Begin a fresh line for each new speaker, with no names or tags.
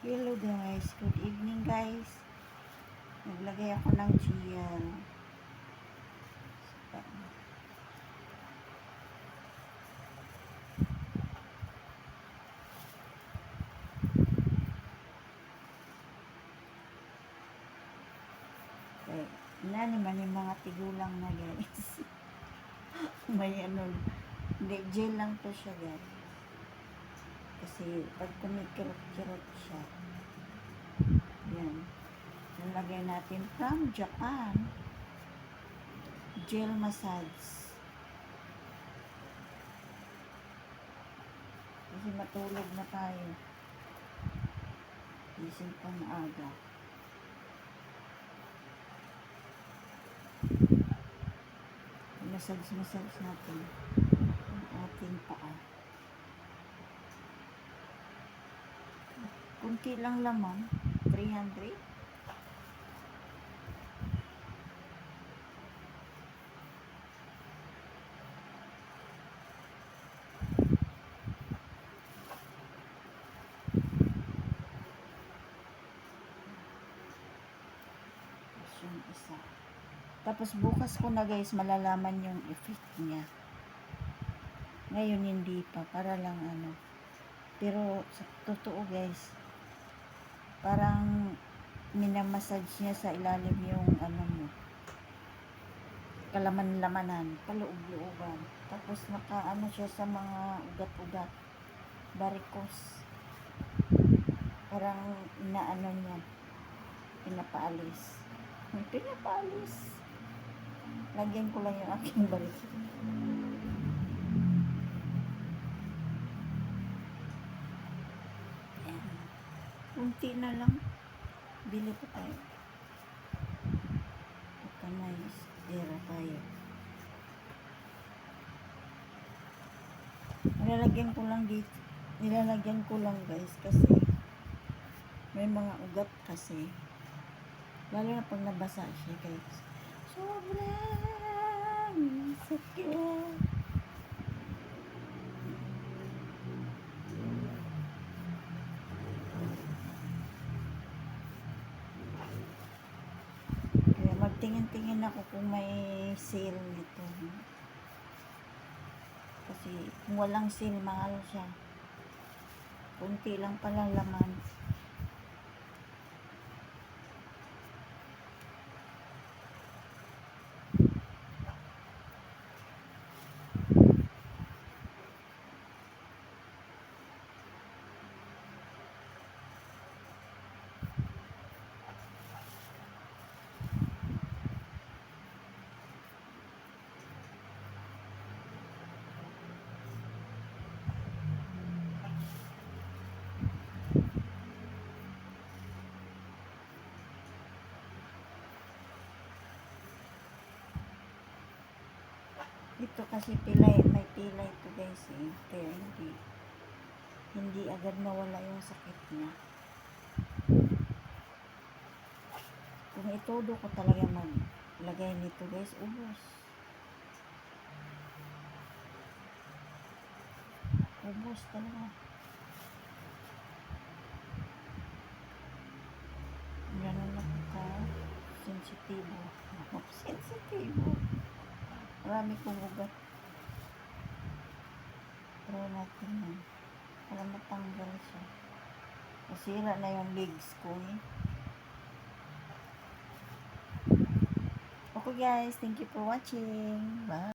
Hello guys, good evening guys. Naglagay ako ng gel. Okay. Naman yung mga tigulang na guys. May hindi, gel lang to siya guys. Kasi pag kumikirot-kirot siya, yan. Nalagay natin from Japan. Gel massage. Kasi matulog na tayo. Gising pa maaga. Massage natin ang ating paa. Kunti lang laman. 300. Yung isa. Tapos bukas ko na guys malalaman yung effect niya. Ngayon hindi pa, para lang Pero sa totoo guys, parang minamassage niya sa ilalim yung mo, kalaman-lamanan, kaloob-looban. Tapos siya sa mga ugat-ugat, varicose. Parang niya, pinapaalis. Lagyan ko lang yung aking balik. Ayan. Kunti na lang. Bili ko tayo. Ito na era tayo. Nilalagyan ko lang guys kasi may mga ugat kasi. Lalo na pag nabasa siya guys. Sobrang sakit. Kaya magtingin-tingin ako kung may sale nito. Kasi kung walang sale, mahal siya. Kunti lang palang laman. Ito kasi may pilay ito guys eh. Kaya hindi agad nawala yung sakit niya. Kung itodo ko talaga maglagay nito guys, ubos. Ubos talaga. Ganun lang ka. Sensitibo. Sensitibo. Marami kong ugat. Try natin yan. Para matanggal siya. Nasira na yung legs ko eh. Okay guys, thank you for watching. Bye.